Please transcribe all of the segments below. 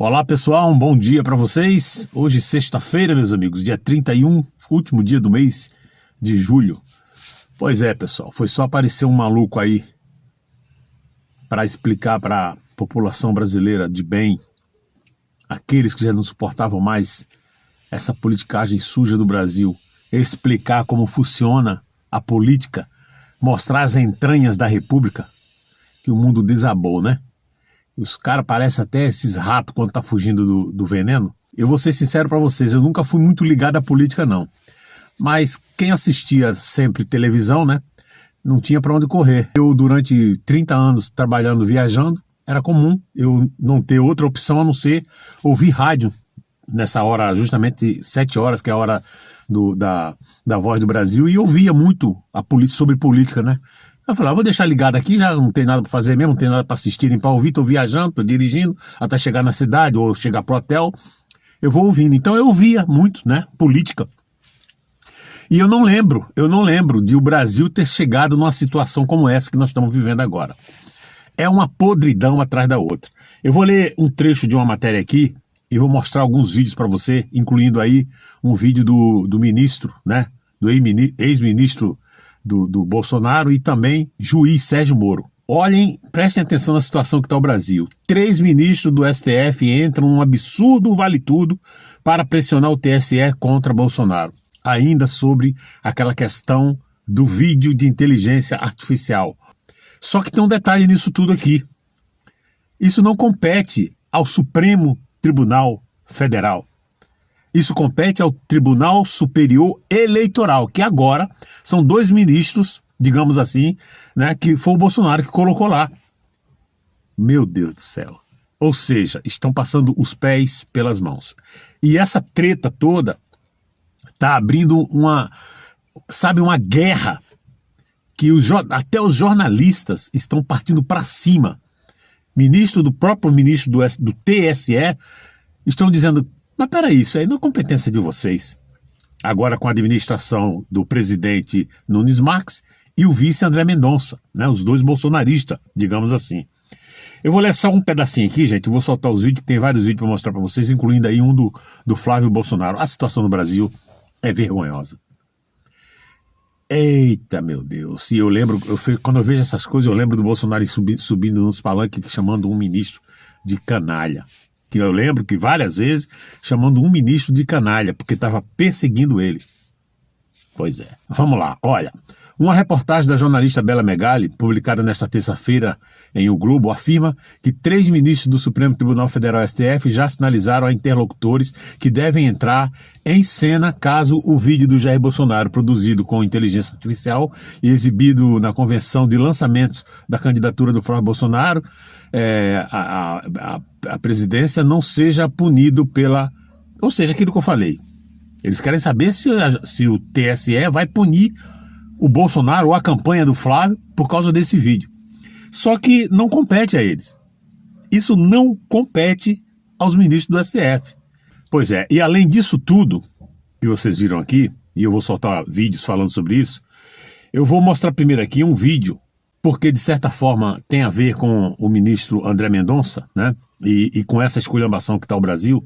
Olá pessoal, um bom dia para vocês. Hoje sexta-feira, meus amigos, dia 31, último dia do mês de julho. Pois é, pessoal, foi só aparecer um maluco aí para explicar para a população brasileira de bem, aqueles que já não suportavam mais essa politicagem suja do Brasil, explicar como funciona a política, mostrar as entranhas da República, que o mundo desabou, né? Os caras parecem até esses ratos quando tá fugindo do veneno. Eu vou ser sincero para vocês, eu nunca fui muito ligado à política, não. Mas quem assistia sempre televisão, né, não tinha para onde correr. Eu, durante 30 anos trabalhando, viajando, era comum eu não ter outra opção a não ser ouvir rádio. Nessa hora, justamente 7 horas, que é a hora da Voz do Brasil, e eu ouvia muito sobre política, né? Eu falei, vou deixar ligado aqui, já não tem nada para fazer mesmo, não tem nada para assistir nem para ouvir, tô viajando, tô dirigindo, até chegar na cidade ou chegar pro hotel, eu vou ouvindo. Então eu ouvia muito, né, política. E eu não lembro de o Brasil ter chegado numa situação como essa que nós estamos vivendo agora. É uma podridão atrás da outra. Eu vou ler um trecho de uma matéria aqui e vou mostrar alguns vídeos para você, incluindo aí um vídeo do ministro, né, do ex-ministro do Bolsonaro e também juiz Sérgio Moro. Olhem, prestem atenção na situação que está o Brasil. 3 ministros do STF entram num absurdo vale-tudo para pressionar o TSE contra Bolsonaro. Ainda sobre aquela questão do vídeo de inteligência artificial. Só que tem um detalhe nisso tudo aqui. Isso não compete ao Supremo Tribunal Federal. Isso compete ao Tribunal Superior Eleitoral, que agora são 2 ministros, digamos assim, né, que foi o Bolsonaro que colocou lá. Meu Deus do céu. Ou seja, estão passando os pés pelas mãos. E essa treta toda está abrindo uma guerra que até os jornalistas estão partindo para cima. Próprio ministro do TSE estão dizendo, mas peraí, isso aí não é competência de vocês. Agora com a administração do presidente Nunes Marques e o vice André Mendonça, né, os 2 bolsonaristas, digamos assim. Eu vou ler só um pedacinho aqui, gente, eu vou soltar os vídeos, tem vários vídeos para mostrar para vocês, incluindo aí um do Flávio Bolsonaro. A situação no Brasil é vergonhosa. Eita, meu Deus, e eu lembro, quando eu vejo essas coisas, eu lembro do Bolsonaro subindo nos palanques, chamando um ministro de canalha. Que eu lembro que várias vezes chamando um ministro de canalha, porque estava perseguindo ele. Pois é. Vamos lá, olha. Uma reportagem da jornalista Bela Megali, publicada nesta terça-feira em O Globo, afirma que 3 ministros do Supremo Tribunal Federal STF já sinalizaram a interlocutores que devem entrar em cena caso o vídeo do Jair Bolsonaro, produzido com inteligência artificial e exibido na convenção de lançamentos da candidatura do Flávio Bolsonaro, a presidência, não seja punido ou seja, aquilo que eu falei. Eles querem saber se o TSE vai punir o Bolsonaro ou a campanha do Flávio por causa desse vídeo. Só que não compete a eles. Isso não compete aos ministros do STF. Pois é, e além disso tudo que vocês viram aqui, e eu vou soltar vídeos falando sobre isso, eu vou mostrar primeiro aqui um vídeo, porque de certa forma tem a ver com o ministro André Mendonça, né? E com essa esculhambação que está o Brasil.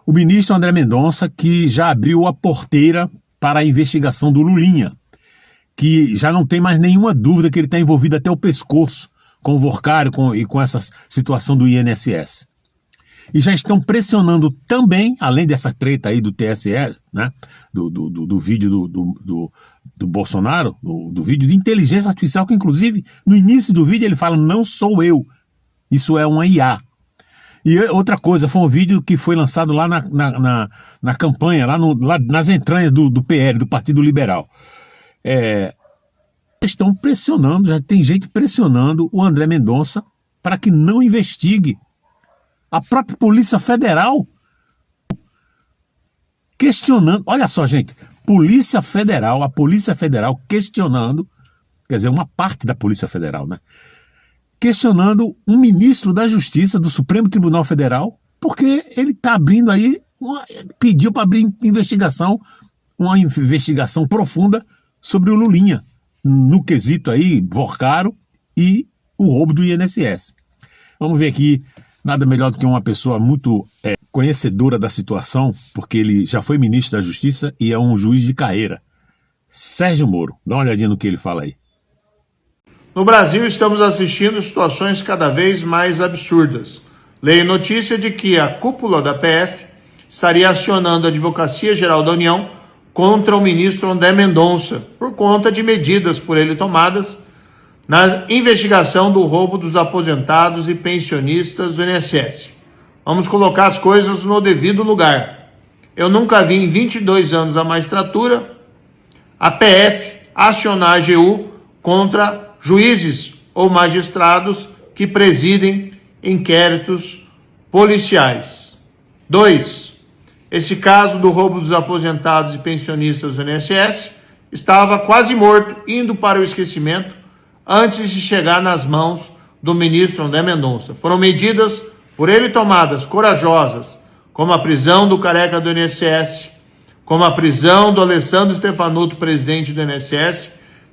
O ministro André Mendonça, que já abriu a porteira para a investigação do Lulinha, que já não tem mais nenhuma dúvida que ele está envolvido até o pescoço com o Worcário e com essa situação do INSS. E já estão pressionando também, além dessa treta aí do TSE, né, do vídeo do Bolsonaro, do vídeo de inteligência artificial, que inclusive no início do vídeo ele fala, não sou eu, isso é uma IA. E outra coisa, foi um vídeo que foi lançado lá na campanha, lá nas entranhas do PL, do Partido Liberal. Estão pressionando, já tem gente pressionando o André Mendonça para que não investigue. A própria Polícia Federal questionando, olha só, gente, a Polícia Federal questionando, quer dizer, uma parte da Polícia Federal, né? Questionando um ministro da Justiça do Supremo Tribunal Federal, porque ele está abrindo aí, pediu para abrir uma investigação profunda sobre o Lulinha, no quesito aí, Worcário e o roubo do INSS. Vamos ver aqui Nada melhor do que uma pessoa muito conhecedora da situação, porque ele já foi ministro da Justiça e é um juiz de carreira. Sérgio Moro, dá uma olhadinha no que ele fala aí. No Brasil, estamos assistindo situações cada vez mais absurdas. Leio notícia de que a cúpula da PF estaria acionando a Advocacia Geral da União contra o ministro André Mendonça, por conta de medidas por ele tomadas na investigação do roubo dos aposentados e pensionistas do INSS. Vamos colocar as coisas no devido lugar. Eu nunca vi em 22 anos da magistratura a PF acionar a AGU contra juízes ou magistrados que presidem inquéritos policiais. 2. Esse caso do roubo dos aposentados e pensionistas do INSS estava quase morto, indo para o esquecimento, antes de chegar nas mãos do ministro André Mendonça. Foram medidas por ele tomadas corajosas, como a prisão do careca do INSS, como a prisão do Alessandro Stefanuto, presidente do INSS,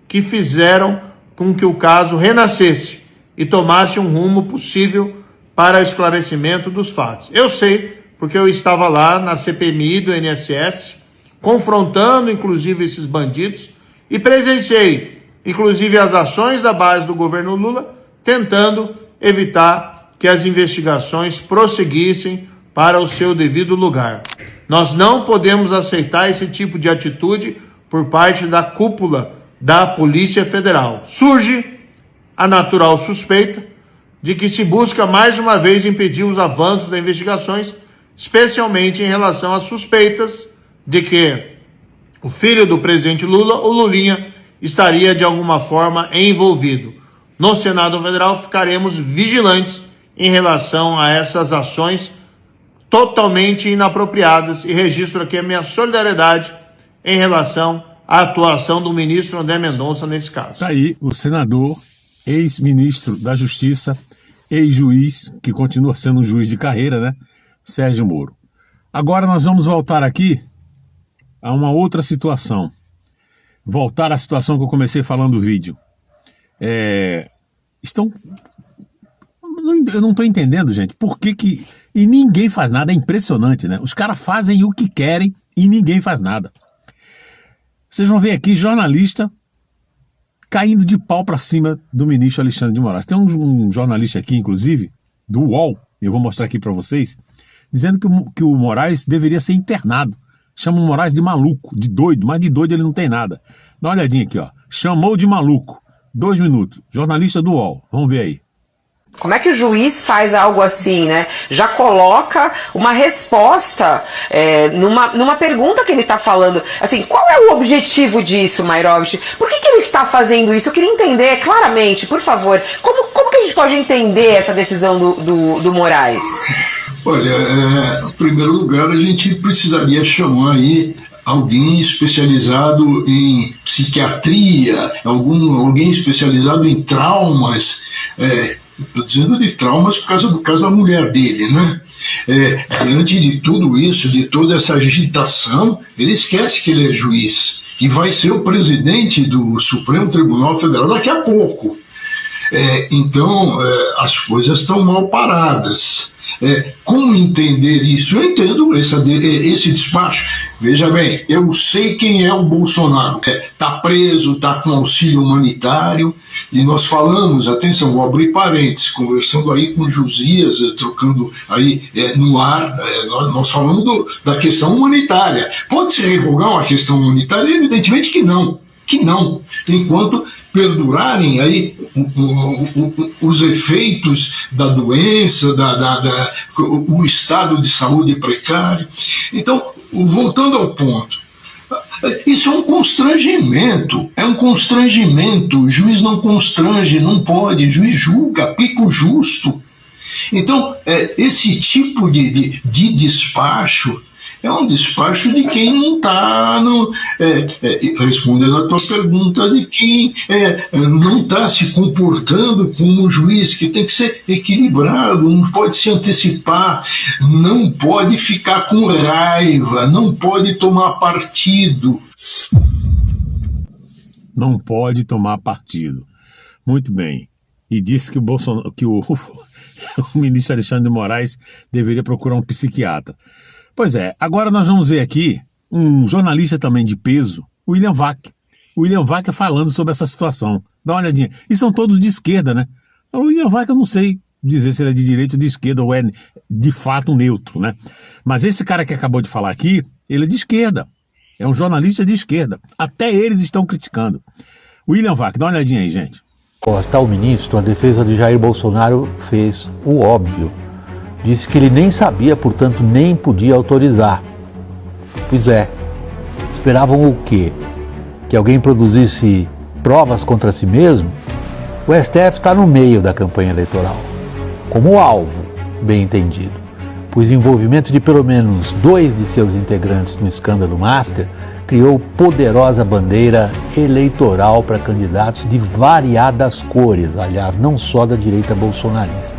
que fizeram com que o caso renascesse e tomasse um rumo possível para o esclarecimento dos fatos. Eu sei, porque eu estava lá na CPMI do INSS, confrontando inclusive esses bandidos, e presenciei inclusive as ações da base do governo Lula, tentando evitar que as investigações prosseguissem para o seu devido lugar. Nós não podemos aceitar esse tipo de atitude por parte da cúpula da Polícia Federal. Surge a natural suspeita de que se busca mais uma vez impedir os avanços das investigações, especialmente em relação às suspeitas de que o filho do presidente Lula, o Lulinha, estaria de alguma forma envolvido. No Senado Federal ficaremos vigilantes em relação a essas ações totalmente inapropriadas e registro aqui a minha solidariedade em relação à atuação do ministro André Mendonça nesse caso. Está aí o senador, ex-ministro da Justiça, ex-juiz, que continua sendo um juiz de carreira, né? Sérgio Moro. Agora nós vamos voltar aqui a uma outra situação. Voltar à situação que eu comecei falando no vídeo. Eu não estou entendendo, gente, por que e ninguém faz nada. É impressionante, né? Os caras fazem o que querem e ninguém faz nada. Vocês vão ver aqui jornalista caindo de pau para cima do ministro Alexandre de Moraes. Tem um jornalista aqui, inclusive, do UOL, eu vou mostrar aqui para vocês, dizendo que o Moraes deveria ser internado. Chama o Moraes de maluco, de doido, mas de doido ele não tem nada. Dá uma olhadinha aqui, ó. Chamou de maluco. 2 minutos. Jornalista do UOL. Vamos ver aí. Como é que o juiz faz algo assim, né? Já coloca uma resposta numa pergunta que ele está falando. Assim, qual é o objetivo disso, Mairovich? Por que ele está fazendo isso? Eu queria entender claramente, por favor. Como que a gente pode entender essa decisão do Moraes? Olha, em primeiro lugar, a gente precisaria chamar aí alguém especializado em psiquiatria, alguém especializado em traumas. Estou dizendo de traumas por causa do caso da mulher dele, né? Diante de tudo isso, de toda essa agitação, ele esquece que ele é juiz e vai ser o presidente do Supremo Tribunal Federal daqui a pouco. Então, as coisas estão mal paradas. Como entender isso? Eu entendo esse despacho. Veja bem, eu sei quem é o Bolsonaro. Está preso, está com auxílio humanitário, e nós falamos, atenção, vou abrir parênteses, conversando aí com Josias, trocando aí no ar, nós falamos da questão humanitária. Pode-se revogar uma questão humanitária? Evidentemente que não, enquanto perdurarem aí os efeitos da doença, o estado de saúde precário. Então, voltando ao ponto, isso é um constrangimento, o juiz não constrange, não pode, o juiz julga, aplica o justo. Então, esse tipo de despacho é um despacho de quem não está, respondendo a tua pergunta, de quem não está se comportando como juiz, que tem que ser equilibrado, não pode se antecipar, não pode ficar com raiva, não pode tomar partido. Não pode tomar partido. Muito bem. E disse que o ministro Alexandre de Moraes deveria procurar um psiquiatra. Pois é, agora nós vamos ver aqui um jornalista também de peso, o William Vac. O William Vac falando sobre essa situação. Dá uma olhadinha. E são todos de esquerda, né? O William Vac eu não sei dizer se ele é de direita ou de esquerda ou é de fato neutro, né? Mas esse cara que acabou de falar aqui, ele é de esquerda. É um jornalista de esquerda. Até eles estão criticando. William Vac, dá uma olhadinha aí, gente. O ministro, a defesa de Jair Bolsonaro fez o óbvio. Disse que ele nem sabia, portanto nem podia autorizar. Pois é, esperavam o quê? Que alguém produzisse provas contra si mesmo? O STF está no meio da campanha eleitoral, como alvo, bem entendido, pois o envolvimento de pelo menos 2 de seus integrantes no escândalo Master criou poderosa bandeira eleitoral para candidatos de variadas cores, aliás, não só da direita bolsonarista.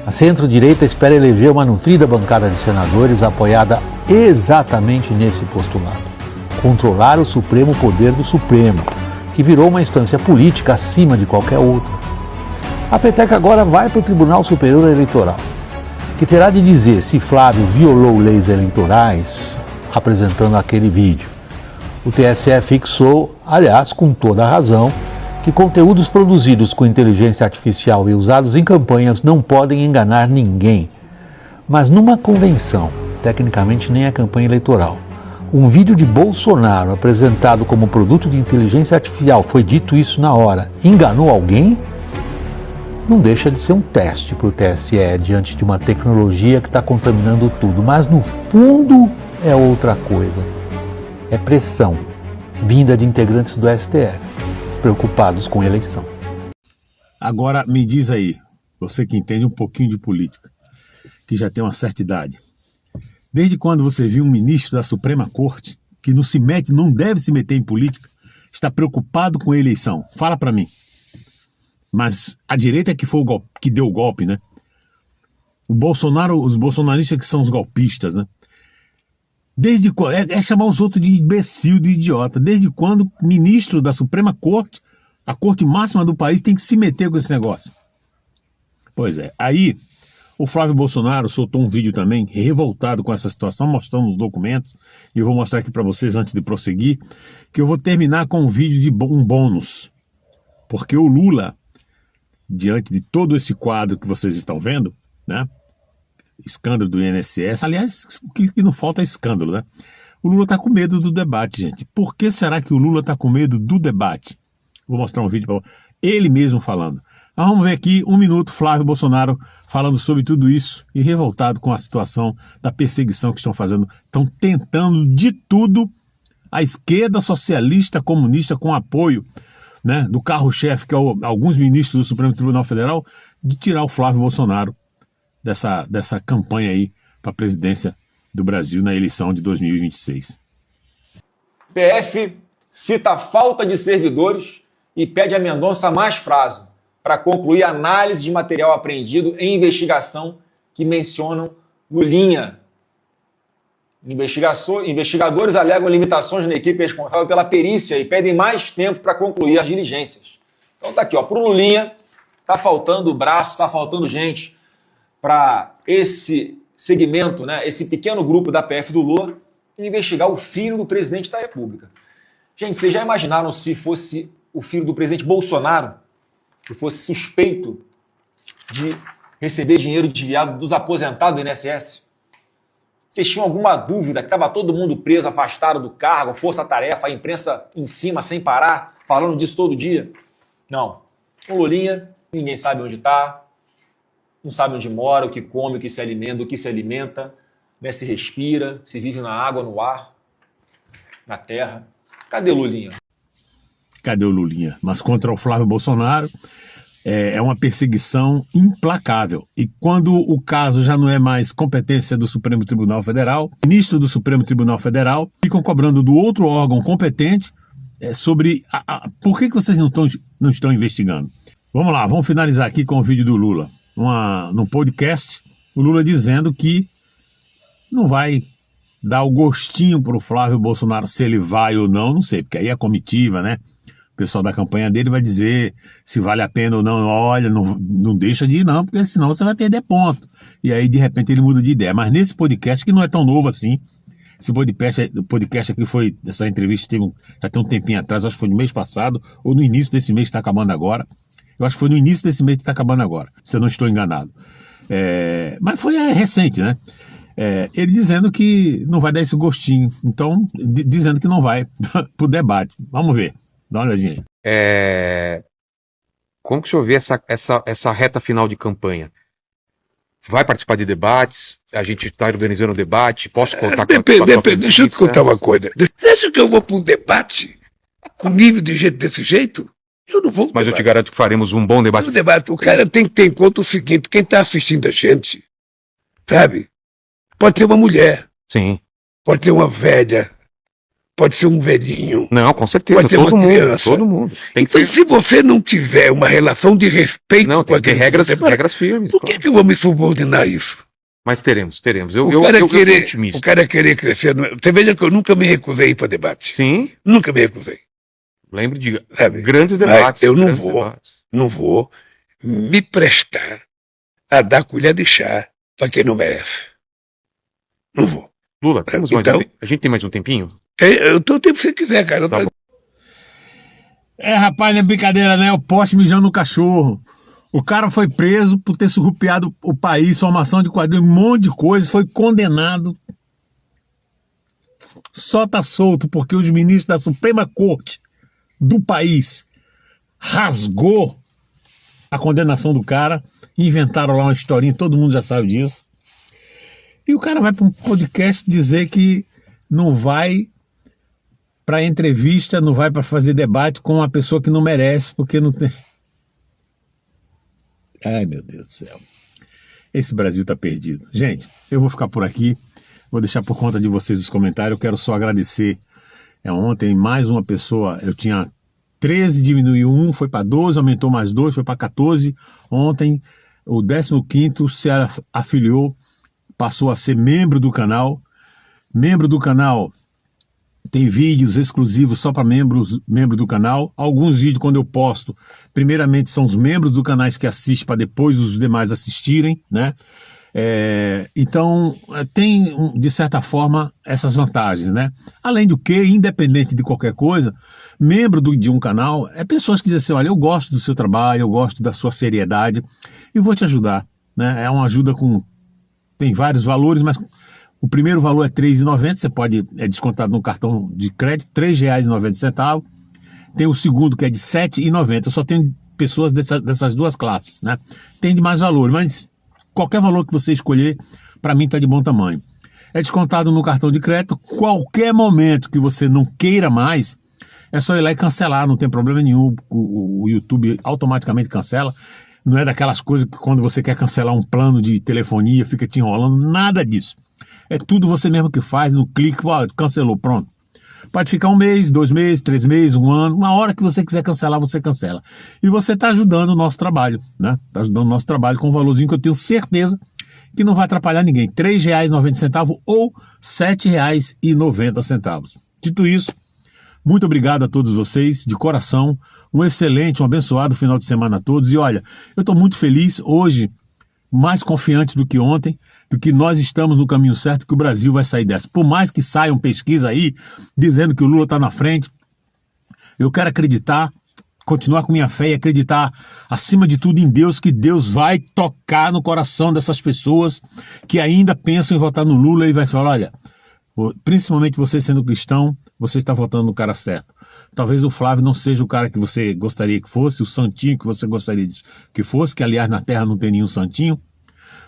A centro-direita espera eleger uma nutrida bancada de senadores apoiada exatamente nesse postulado: controlar o supremo poder do Supremo, que virou uma instância política acima de qualquer outra. A peteca agora vai para o Tribunal Superior Eleitoral, que terá de dizer se Flávio violou leis eleitorais apresentando aquele vídeo. O TSE fixou, aliás, com toda a razão, que conteúdos produzidos com inteligência artificial e usados em campanhas não podem enganar ninguém. Mas numa convenção, tecnicamente nem é campanha eleitoral, um vídeo de Bolsonaro apresentado como produto de inteligência artificial, foi dito isso na hora, enganou alguém? Não deixa de ser um teste para o TSE diante de uma tecnologia que está contaminando tudo, mas no fundo é outra coisa. É pressão vinda de integrantes do STF, preocupados com a eleição. Agora me diz aí, você que entende um pouquinho de política, que já tem uma certa idade, desde quando você viu um ministro da Suprema Corte, que não deve se meter em política, está preocupado com a eleição? Fala para mim. Mas a direita é que foi que deu o golpe, né? O Bolsonaro, os bolsonaristas que são os golpistas, né? Desde quando é chamar os outros de imbecil, de idiota. Desde quando o ministro da Suprema Corte, a corte máxima do país, tem que se meter com esse negócio? Pois é, aí o Flávio Bolsonaro soltou um vídeo também revoltado com essa situação, mostrando os documentos, e eu vou mostrar aqui para vocês antes de prosseguir, que eu vou terminar com um vídeo de um bônus, porque o Lula, diante de todo esse quadro que vocês estão vendo, né, escândalo do INSS, aliás, o que não falta é escândalo, né? O Lula está com medo do debate, gente. Por que será que o Lula está com medo do debate? Vou mostrar um vídeo para ele mesmo falando. Vamos ver aqui, 1 minuto, Flávio Bolsonaro falando sobre tudo isso e revoltado com a situação da perseguição que estão fazendo. Estão tentando de tudo, a esquerda socialista comunista com apoio, né, do carro-chefe, que é alguns ministros do Supremo Tribunal Federal, de tirar o Flávio Bolsonaro dessa campanha aí para a presidência do Brasil na eleição de 2026. PF cita a falta de servidores e pede a Mendonça mais prazo para concluir a análise de material apreendido em investigação que mencionam Lulinha. Investigadores alegam limitações na equipe responsável pela perícia e pedem mais tempo para concluir as diligências. Então tá aqui, ó, pro Lulinha tá faltando braço, tá faltando gente para esse segmento, né, esse pequeno grupo da PF do Lula, investigar o filho do presidente da República. Gente, vocês já imaginaram se fosse o filho do presidente Bolsonaro, que fosse suspeito de receber dinheiro desviado dos aposentados do INSS? Vocês tinham alguma dúvida que estava todo mundo preso, afastado do cargo, força-tarefa, a imprensa em cima, sem parar, falando disso todo dia? Não. O Lulinha, ninguém sabe onde está, não sabe onde mora, o que come, o que se alimenta, né, se respira, se vive na água, no ar, na terra. Cadê o Lulinha? Cadê o Lulinha? Mas contra o Flávio Bolsonaro é uma perseguição implacável. E quando o caso já não é mais competência do Supremo Tribunal Federal, ministro do Supremo Tribunal Federal ficam cobrando do outro órgão competente sobre por que vocês não estão investigando. Vamos lá, vamos finalizar aqui com o vídeo do Lula. Num podcast, o Lula dizendo que não vai dar o gostinho para o Flávio Bolsonaro, se ele vai ou não sei, porque aí é comitiva, né? pessoal da campanha dele vai dizer se vale a pena ou não. Olha, não deixa de ir não, porque senão você vai perder ponto. E aí, de repente, ele muda de ideia. Mas nesse podcast, que não é tão novo assim, esse podcast aqui foi, essa entrevista já tem um tempinho atrás, acho que foi no mês passado, ou no início desse mês que está acabando agora. Eu acho que foi no início desse mês que está acabando agora, se eu não estou enganado. Mas foi recente, né? Ele dizendo que não vai dar esse gostinho, então, dizendo que não vai pro debate. Vamos ver, dá uma olhadinha aí. Como que o senhor vê essa reta final de campanha? Vai participar de debates? A gente está organizando um debate? Posso contar com a Depende, deixa eu te contar uma coisa. Você acha que eu vou para um debate com nível de gente desse jeito? Eu não vou. Mas eu te garanto que faremos um bom debate. O cara tem que ter em conta o seguinte: quem está assistindo a gente, sabe? Pode ser uma mulher. Sim. Pode ser uma velha. Pode ser um velhinho. Não, com certeza. Pode ser uma criança. Todo mundo. Então, se você não tiver uma relação de respeito com aquele regras firmes. Por que eu vou me subordinar a isso? Mas teremos. O cara querer crescer. Você veja que eu nunca me recusei para debate. Sim. Nunca me recusei. Lembre de grandes debates. Eu não vou me prestar a dar colher de chá para quem não merece. Não vou. Lula, a gente tem mais um tempinho? Eu tô o tempo que você quiser, cara. Tá bom. Rapaz, não é brincadeira, né? O poste mijando no cachorro. O cara foi preso por ter surrupiado o país, formação de quadrilha, um monte de coisa, foi condenado. Só tá solto porque os ministros da Suprema Corte do país rasgou a condenação do cara, inventaram lá uma historinha, todo mundo já sabe disso. E o cara vai para um podcast dizer que não vai para entrevista, não vai para fazer debate com uma pessoa que não merece, porque não tem... Ai, meu Deus do céu. Esse Brasil tá perdido. Gente, eu vou ficar por aqui, vou deixar por conta de vocês os comentários. Eu quero só agradecer. Ontem mais uma pessoa, eu tinha 13, diminuiu 1, foi para 12, aumentou mais 2, foi para 14. Ontem o 15º se afiliou, passou a ser membro do canal. Membro do canal tem vídeos exclusivos só para membros do canal. Alguns vídeos, quando eu posto, primeiramente são os membros do canal que assistem, para depois os demais assistirem, né? Então, tem, de certa forma, essas vantagens, né? Além do que, independente de qualquer coisa, membro de um canal é pessoas que dizem assim: olha, eu gosto do seu trabalho, eu gosto da sua seriedade e vou te ajudar, né? É uma ajuda tem vários valores, mas o primeiro valor é R$ 3,90, é descontado no cartão de crédito, R$ 3,90. Tem o segundo, que é de R$ 7,90. Eu só tenho pessoas dessas duas classes, né? Tem de mais valor, mas qualquer valor que você escolher, para mim está de bom tamanho. É descontado no cartão de crédito. Qualquer momento que você não queira mais, é só ir lá e cancelar, não tem problema nenhum. O YouTube automaticamente cancela. Não é daquelas coisas que quando você quer cancelar um plano de telefonia, fica te enrolando, nada disso. É tudo você mesmo que faz, no clique, cancelou, pronto. Pode ficar 1 mês, 2 meses, 3 meses, 1 ano, uma hora que você quiser cancelar, você cancela. E você está ajudando o nosso trabalho, né? Está ajudando o nosso trabalho com um valorzinho que eu tenho certeza que não vai atrapalhar ninguém. R$ 3,90 ou R$ 7,90. Dito isso, muito obrigado a todos vocês, de coração. Um excelente, um abençoado final de semana a todos. E olha, eu estou muito feliz hoje, mais confiante do que ontem, do que nós estamos no caminho certo, que o Brasil vai sair dessa. Por mais que saiam pesquisas aí, dizendo que o Lula está na frente, eu quero acreditar, continuar com minha fé e acreditar, acima de tudo, em Deus, que Deus vai tocar no coração dessas pessoas que ainda pensam em votar no Lula e vai falar: olha, principalmente você sendo cristão, você está votando no cara certo. Talvez o Flávio não seja o cara que você gostaria que fosse, o santinho que você gostaria que fosse, que aliás na Terra não tem nenhum santinho,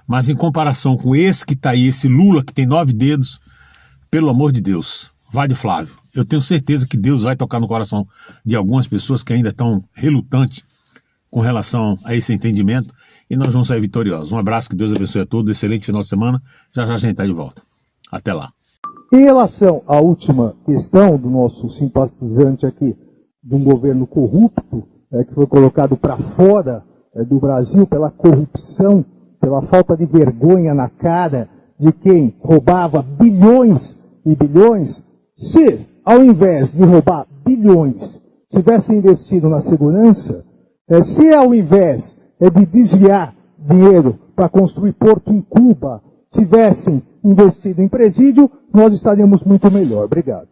mas em comparação com esse que está aí, esse Lula que tem 9 dedos, pelo amor de Deus, vai de Flávio. Eu tenho certeza que Deus vai tocar no coração de algumas pessoas que ainda estão relutantes com relação a esse entendimento e nós vamos sair vitoriosos. Um abraço, que Deus abençoe a todos, excelente final de semana, já já a gente está de volta. Até lá. Em relação à última questão do nosso simpatizante aqui, de um governo corrupto, que foi colocado para fora do Brasil pela corrupção, pela falta de vergonha na cara de quem roubava bilhões e bilhões, se, ao invés de roubar bilhões, tivessem investido na segurança, se ao invés de desviar dinheiro para construir porto em Cuba, tivessem investido em presídio, nós estaríamos muito melhor. Obrigado.